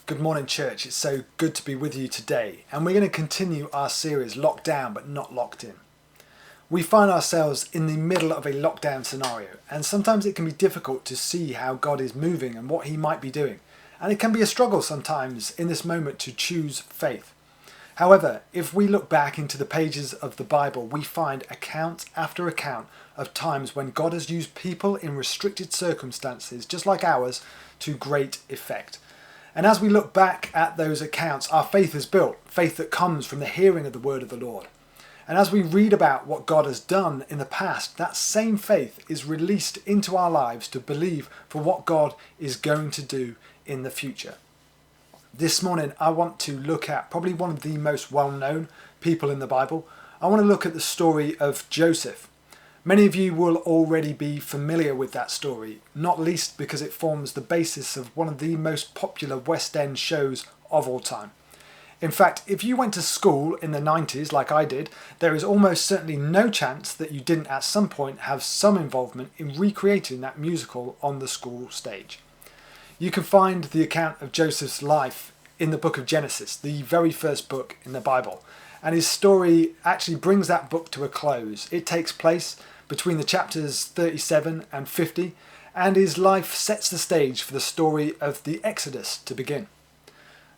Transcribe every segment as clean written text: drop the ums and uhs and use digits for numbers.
Good morning, church. It's so good to be with you today, and we're going to continue our series, Locked Down but Not Locked In. We find ourselves in the middle of a lockdown scenario, and sometimes it can be difficult to see how God is moving and what he might be doing, and it can be a struggle sometimes in this moment to choose faith. However, if we look back into the pages of the Bible, we find account after account of times when God has used people in restricted circumstances, just like ours, to great effect. And as we look back at those accounts, our faith is built, faith that comes from the hearing of the word of the Lord. And as we read about what God has done in the past, that same faith is released into our lives to believe for what God is going to do in the future. This morning, I want to look at probably one of the most well-known people in the Bible. I want to look at the story of Joseph. Many of you will already be familiar with that story, not least because it forms the basis of one of the most popular West End shows of all time. In fact, if you went to school in the 90s like I did, there is almost certainly no chance that you didn't at some point have some involvement in recreating that musical on the school stage. You can find the account of Joseph's life in the book of Genesis, the very first book in the Bible. And his story actually brings that book to a close. It takes place between the chapters 37 and 50, and his life sets the stage for the story of the Exodus to begin.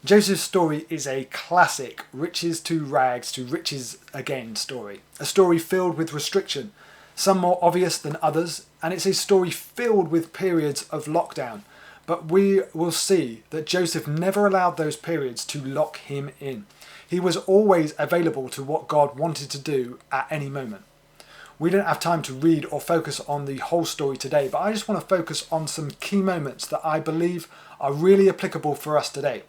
Joseph's story is a classic riches to rags to riches again story. A story filled with restriction, some more obvious than others, and it's a story filled with periods of lockdown. But we will see that Joseph never allowed those periods to lock him in. He was always available to what God wanted to do at any moment. We don't have time to read or focus on the whole story today, but I just want to focus on some key moments that I believe are really applicable for us today.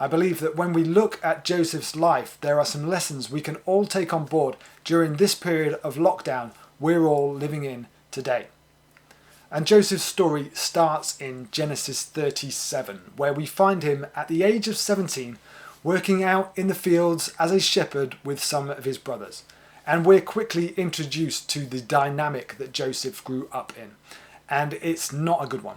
I believe that when we look at Joseph's life, there are some lessons we can all take on board during this period of lockdown we're all living in today. And Joseph's story starts in Genesis 37, where we find him at the age of 17 working out in the fields as a shepherd with some of his brothers. And we're quickly introduced to the dynamic that Joseph grew up in. And it's not a good one.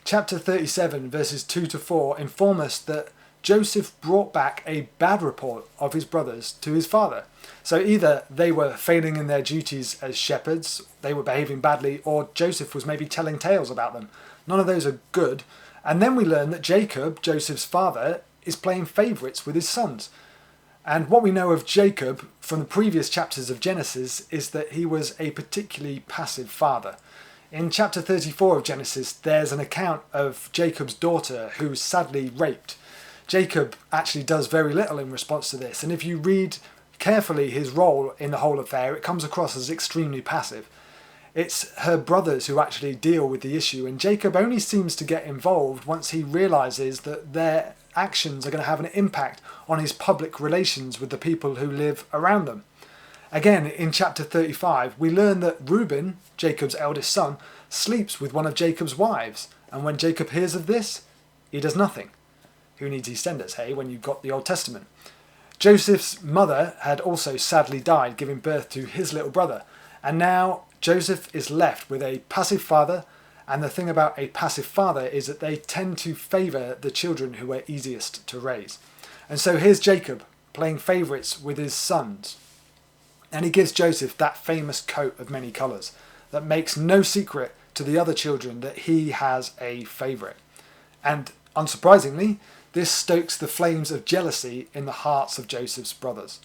Chapter 37 verses 2 to 4 inform us that Joseph brought back a bad report of his brothers to his father. So either they were failing in their duties as shepherds, they were behaving badly, or Joseph was maybe telling tales about them. None of those are good. And then we learn that Jacob, Joseph's father, is playing favourites with his sons. And what we know of Jacob from the previous chapters of Genesis is that he was a particularly passive father. In chapter 34 of Genesis, there's an account of Jacob's daughter who's sadly raped. Jacob actually does very little in response to this, and if you read carefully his role in the whole affair, it comes across as extremely passive. It's her brothers who actually deal with the issue, and Jacob only seems to get involved once he realises that their actions are going to have an impact on his public relations with the people who live around them. Again, in chapter 35, we learn that Reuben, Jacob's eldest son, sleeps with one of Jacob's wives, and when Jacob hears of this, he does nothing. Who needs EastEnders, hey, when you've got the Old Testament? Joseph's mother had also sadly died, giving birth to his little brother, and now Joseph is left with a passive father. And the thing about a passive father is that they tend to favour the children who are easiest to raise. And so here's Jacob playing favourites with his sons. And he gives Joseph that famous coat of many colours that makes no secret to the other children that he has a favourite. And unsurprisingly, this stokes the flames of jealousy in the hearts of Joseph's brothers.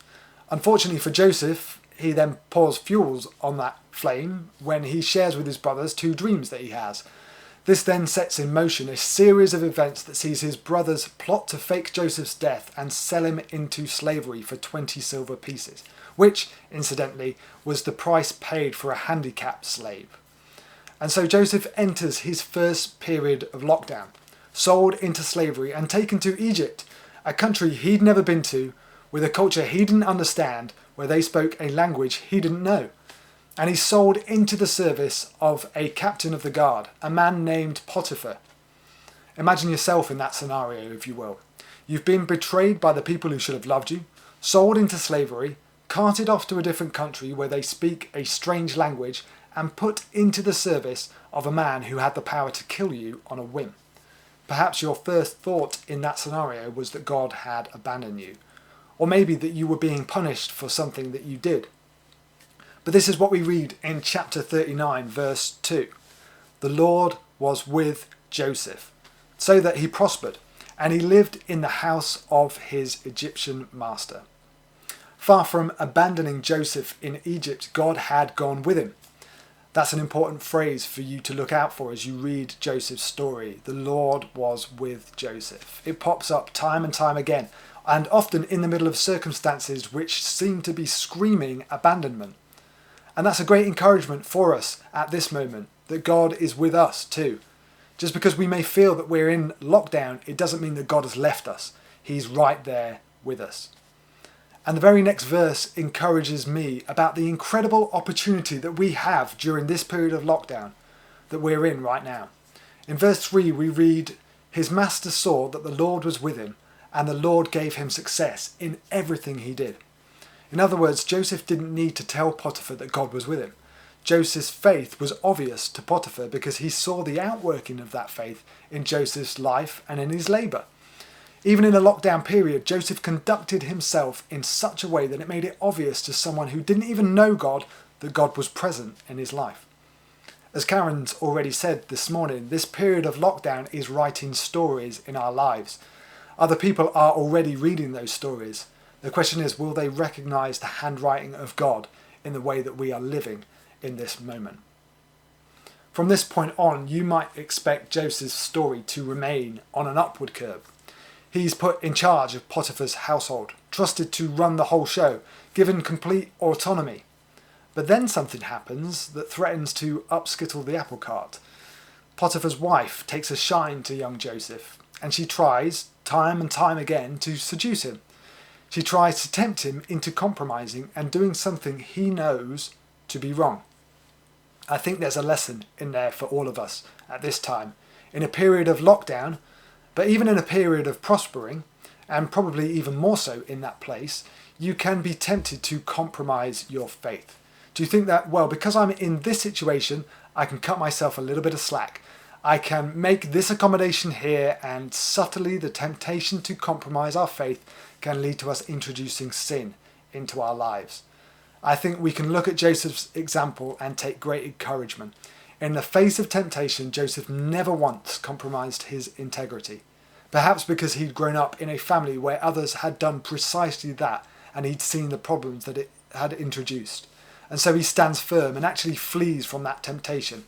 Unfortunately for Joseph, he then pours fuels on that flame when he shares with his brothers two dreams that he has. This then sets in motion a series of events that sees his brothers plot to fake Joseph's death and sell him into slavery for 20 silver pieces, which, incidentally, was the price paid for a handicapped slave. And so Joseph enters his first period of lockdown, sold into slavery and taken to Egypt, a country he'd never been to, with a culture he didn't understand, where they spoke a language he didn't know. And he's sold into the service of a captain of the guard, a man named Potiphar. Imagine yourself in that scenario, if you will. You've been betrayed by the people who should have loved you, sold into slavery, carted off to a different country where they speak a strange language, and put into the service of a man who had the power to kill you on a whim. Perhaps your first thought in that scenario was that God had abandoned you, or maybe that you were being punished for something that you did. But this is what we read in chapter 39, verse 2. The Lord was with Joseph, so that he prospered, and he lived in the house of his Egyptian master. Far from abandoning Joseph in Egypt, God had gone with him. That's an important phrase for you to look out for as you read Joseph's story. The Lord was with Joseph. It pops up time and time again, and often in the middle of circumstances which seem to be screaming abandonment. And that's a great encouragement for us at this moment, that God is with us too. Just because we may feel that we're in lockdown, it doesn't mean that God has left us. He's right there with us. And the very next verse encourages me about the incredible opportunity that we have during this period of lockdown that we're in right now. In verse 3 we read, "His master saw that the Lord was with him, and the Lord gave him success in everything he did." In other words, Joseph didn't need to tell Potiphar that God was with him. Joseph's faith was obvious to Potiphar because he saw the outworking of that faith in Joseph's life and in his labour. Even in a lockdown period, Joseph conducted himself in such a way that it made it obvious to someone who didn't even know God that God was present in his life. As Karen's already said this morning, this period of lockdown is writing stories in our lives. Other people are already reading those stories. The question is, will they recognise the handwriting of God in the way that we are living in this moment? From this point on, you might expect Joseph's story to remain on an upward curve. He's put in charge of Potiphar's household, trusted to run the whole show, given complete autonomy. But then something happens that threatens to upskittle the apple cart. Potiphar's wife takes a shine to young Joseph, and she tries, time and time again, to seduce him. She tries to tempt him into compromising and doing something he knows to be wrong. I think there's a lesson in there for all of us at this time. In a period of lockdown, but even in a period of prospering, and probably even more so in that place, you can be tempted to compromise your faith. Do you think that, well, because I'm in this situation, I can cut myself a little bit of slack. I can make this accommodation here, and subtly the temptation to compromise our faith can lead to us introducing sin into our lives. I think we can look at Joseph's example and take great encouragement. In the face of temptation, Joseph never once compromised his integrity. Perhaps because he'd grown up in a family where others had done precisely that, and he'd seen the problems that it had introduced. And so he stands firm and actually flees from that temptation.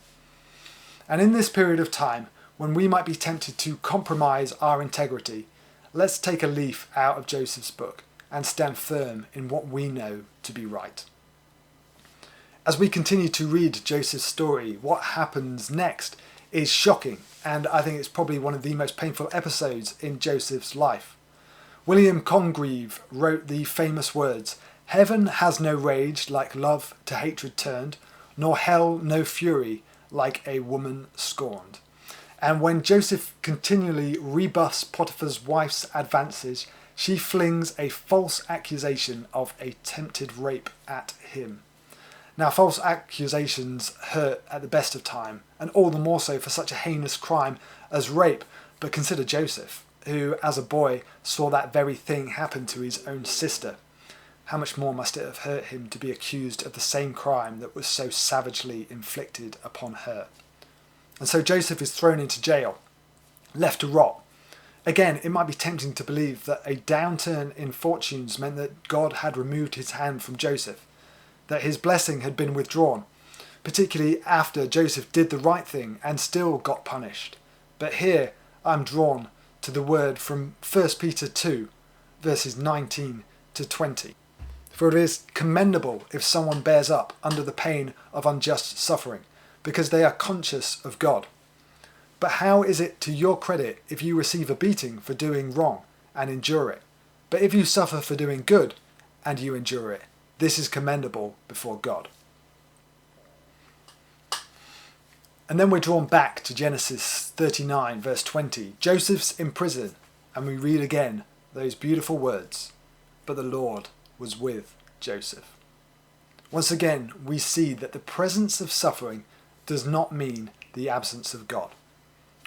And in this period of time, when we might be tempted to compromise our integrity, let's take a leaf out of Joseph's book and stand firm in what we know to be right. As we continue to read Joseph's story, what happens next is shocking, and I think it's probably one of the most painful episodes in Joseph's life. William Congreve wrote the famous words, "Heaven has no rage like love to hatred turned, nor hell no fury like a woman scorned." And when Joseph continually rebuffs Potiphar's wife's advances, she flings a false accusation of a attempted rape at him. Now, false accusations hurt at the best of time, and all the more so for such a heinous crime as rape. But consider Joseph, who as a boy saw that very thing happen to his own sister. How much more must it have hurt him to be accused of the same crime that was so savagely inflicted upon her? And so Joseph is thrown into jail, left to rot. Again, it might be tempting to believe that a downturn in fortunes meant that God had removed his hand from Joseph, that his blessing had been withdrawn, particularly after Joseph did the right thing and still got punished. But here I'm drawn to the word from 1 Peter 2, verses 19 to 20. For it is commendable if someone bears up under the pain of unjust suffering, because they are conscious of God. But how is it to your credit if you receive a beating for doing wrong and endure it? But if you suffer for doing good and you endure it, this is commendable before God. And then we're drawn back to Genesis 39, verse 20. Joseph's in prison, and we read again those beautiful words, "But the Lord was with Joseph." Once again, we see that the presence of suffering does not mean the absence of God.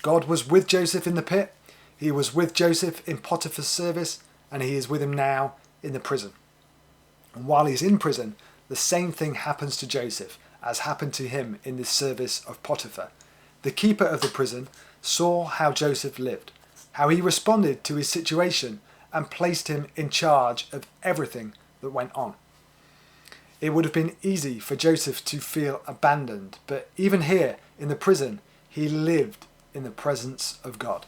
God was with Joseph in the pit, he was with Joseph in Potiphar's service, and he is with him now in the prison. And while he's in prison, the same thing happens to Joseph as happened to him in the service of Potiphar. The keeper of the prison saw how Joseph lived, how he responded to his situation, and placed him in charge of everything that went on. It would have been easy for Joseph to feel abandoned, but even here in the prison, he lived in the presence of God.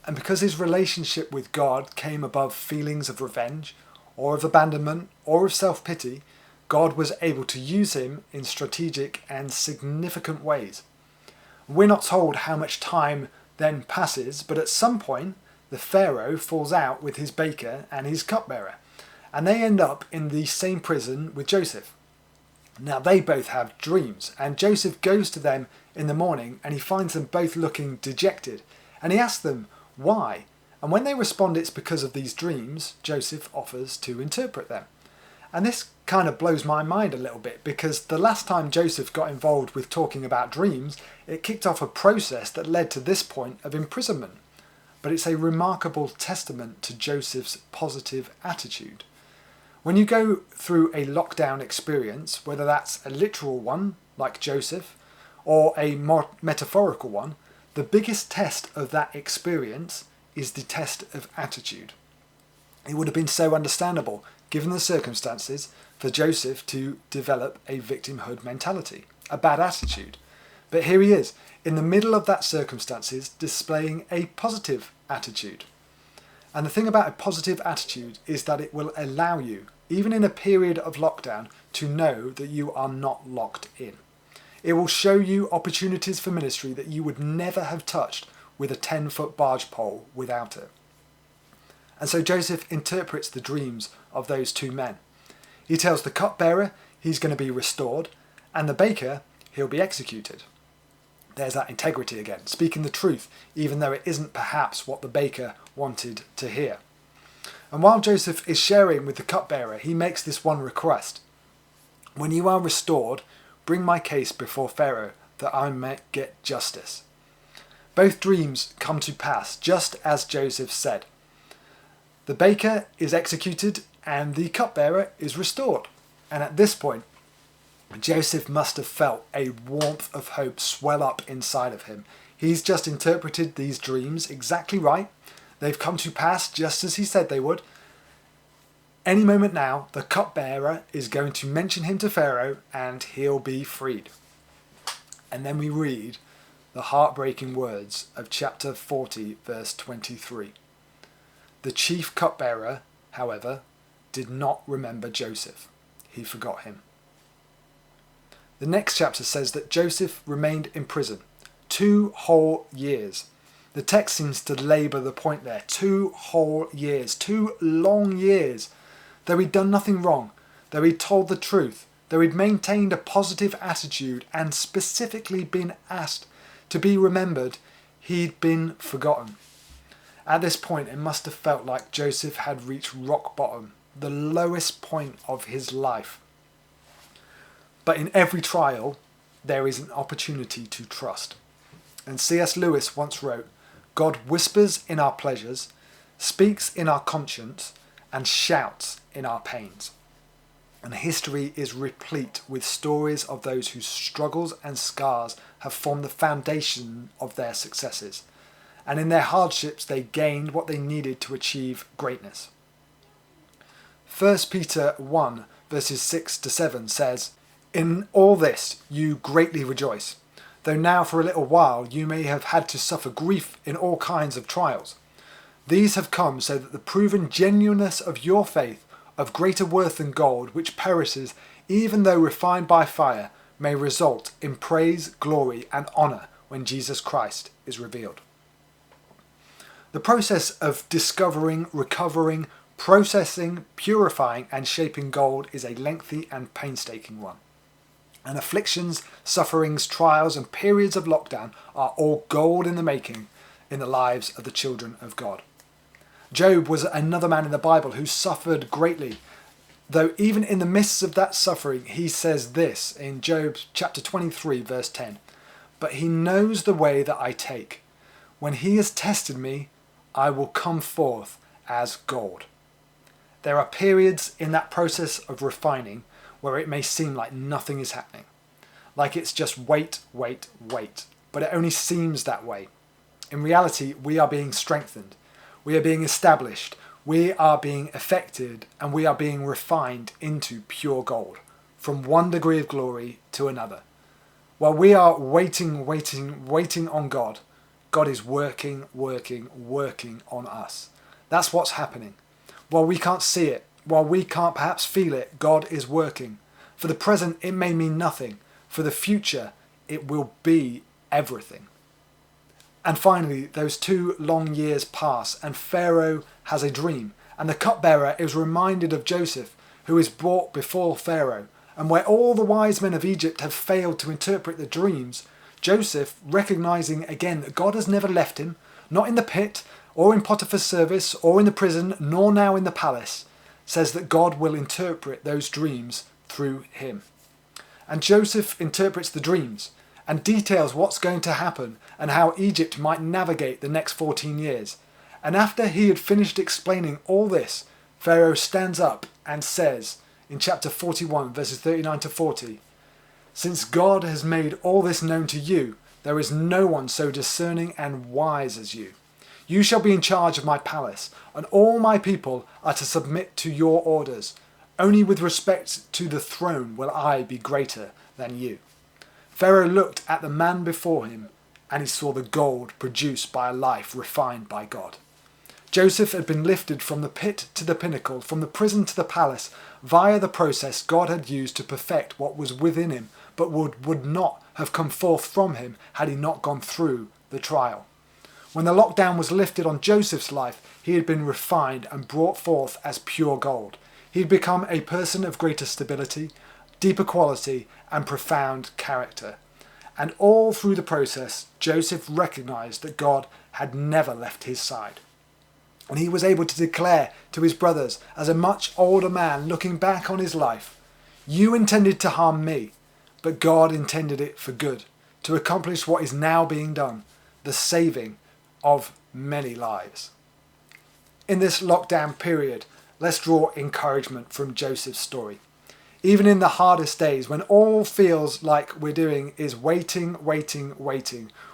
And because his relationship with God came above feelings of revenge, or of abandonment, or of self-pity, God was able to use him in strategic and significant ways. We're not told how much time then passes, but at some point, the Pharaoh falls out with his baker and his cupbearer, and they end up in the same prison with Joseph. Now they both have dreams, and Joseph goes to them in the morning and he finds them both looking dejected, and he asks them why. And when they respond it's because of these dreams, Joseph offers to interpret them. And this kind of blows my mind a little bit, because the last time Joseph got involved with talking about dreams, it kicked off a process that led to this point of imprisonment. But it's a remarkable testament to Joseph's positive attitude. When you go through a lockdown experience, whether that's a literal one, like Joseph, or a more metaphorical one, the biggest test of that experience is the test of attitude. It would have been so understandable, given the circumstances, for Joseph to develop a victimhood mentality, a bad attitude. But here he is, in the middle of that circumstances, displaying a positive attitude. And the thing about a positive attitude is that it will allow you, even in a period of lockdown, to know that you are not locked in. It will show you opportunities for ministry that you would never have touched with a 10-foot barge pole without it. And so Joseph interprets the dreams of those two men. He tells the cupbearer he's going to be restored, and the baker he'll be executed. There's that integrity again, speaking the truth, even though it isn't perhaps what the baker wanted to hear. And while Joseph is sharing with the cupbearer, he makes this one request. When you are restored, bring my case before Pharaoh, that I may get justice. Both dreams come to pass, just as Joseph said. The baker is executed and the cupbearer is restored. And at this point, Joseph must have felt a warmth of hope swell up inside of him. He's just interpreted these dreams exactly right. They've come to pass just as he said they would. Any moment now, the cupbearer is going to mention him to Pharaoh and he'll be freed. And then we read the heartbreaking words of chapter 40, verse 23. The chief cupbearer, however, did not remember Joseph. He forgot him. The next chapter says that Joseph remained in prison 2 whole years. The text seems to labour the point there. 2 whole years, 2 long years. Though he'd done nothing wrong, though he'd told the truth, though he'd maintained a positive attitude and specifically been asked to be remembered, he'd been forgotten. At this point, it must have felt like Joseph had reached rock bottom, the lowest point of his life. But in every trial, there is an opportunity to trust. And C.S. Lewis once wrote, God whispers in our pleasures, speaks in our conscience, and shouts in our pains. And history is replete with stories of those whose struggles and scars have formed the foundation of their successes. And in their hardships, they gained what they needed to achieve greatness. 1 Peter 1, verses 6 to 7 says, In all this you greatly rejoice, though now for a little while you may have had to suffer grief in all kinds of trials. These have come so that the proven genuineness of your faith, of greater worth than gold, which perishes even though refined by fire, may result in praise, glory, and honour when Jesus Christ is revealed. The process of discovering, recovering, processing, purifying, and shaping gold is a lengthy and painstaking one. And afflictions, sufferings, trials, and periods of lockdown are all gold in the making in the lives of the children of God. Job was another man in the Bible who suffered greatly, though even in the midst of that suffering, he says this in Job chapter 23, verse 10, But he knows the way that I take. When he has tested me, I will come forth as gold. There are periods in that process of refining where it may seem like nothing is happening. Like it's just wait. But it only seems that way. In reality, we are being strengthened. We are being established. We are being affected, and we are being refined into pure gold, from one degree of glory to another. While we are waiting on God, God is working on us. That's what's happening. While we can't see it, while we can't perhaps feel it, God is working. For the present, it may mean nothing. For the future, it will be everything. And finally, those 2 long years pass, and Pharaoh has a dream, and the cupbearer is reminded of Joseph, who is brought before Pharaoh. And where all the wise men of Egypt have failed to interpret the dreams, Joseph, recognizing again that God has never left him, not in the pit, or in Potiphar's service, or in the prison, nor now in the palace, says that God will interpret those dreams through him. And Joseph interprets the dreams and details what's going to happen and how Egypt might navigate the next 14 years. And after he had finished explaining all this, Pharaoh stands up and says in chapter 41, verses 39 to 40, "Since God has made all this known to you, there is no one so discerning and wise as you. You shall be in charge of my palace, and all my people are to submit to your orders. Only with respect to the throne will I be greater than you." Pharaoh looked at the man before him, and he saw the gold produced by a life refined by God. Joseph had been lifted from the pit to the pinnacle, from the prison to the palace, via the process God had used to perfect what was within him, but would not have come forth from him had he not gone through the trial. When the lockdown was lifted on Joseph's life, he had been refined and brought forth as pure gold. He had become a person of greater stability, deeper quality, and profound character. And all through the process, Joseph recognized that God had never left his side. And he was able to declare to his brothers, as a much older man looking back on his life, "You intended to harm me, but God intended it for good, to accomplish what is now being done, the saving of many lives." In this lockdown period, let's draw encouragement from Joseph's story. Even in the hardest days, when all feels like we're doing is waiting,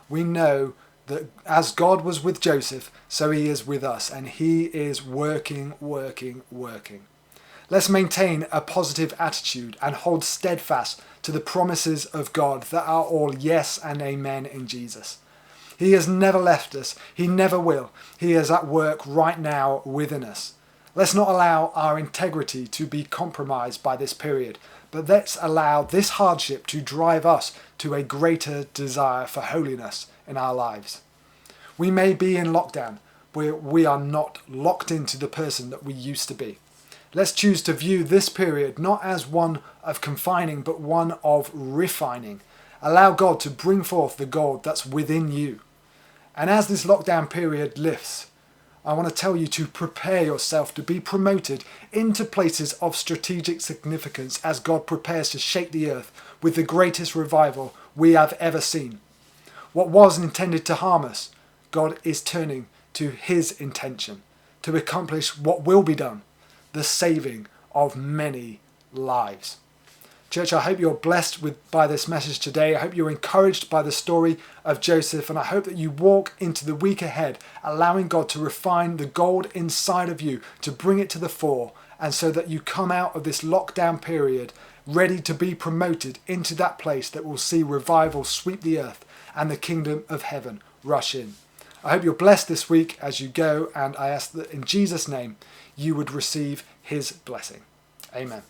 we know that as God was with Joseph, so he is with us, and he is working. Let's maintain a positive attitude and hold steadfast to the promises of God that are all yes and amen in Jesus. He has never left us. He never will. He is at work right now within us. Let's not allow our integrity to be compromised by this period, but let's allow this hardship to drive us to a greater desire for holiness in our lives. We may be in lockdown, but we are not locked into the person that we used to be. Let's choose to view this period not as one of confining, but one of refining. Allow God to bring forth the gold that's within you. And as this lockdown period lifts, I want to tell you to prepare yourself to be promoted into places of strategic significance as God prepares to shake the earth with the greatest revival we have ever seen. What was intended to harm us, God is turning to his intention to accomplish what will be done, the saving of many lives. Church, I hope you're blessed by this message today. I hope you're encouraged by the story of Joseph, and I hope that you walk into the week ahead, allowing God to refine the gold inside of you, to bring it to the fore, and so that you come out of this lockdown period ready to be promoted into that place that will see revival sweep the earth and the kingdom of heaven rush in. I hope you're blessed this week as you go, and I ask that in Jesus' name you would receive his blessing. Amen.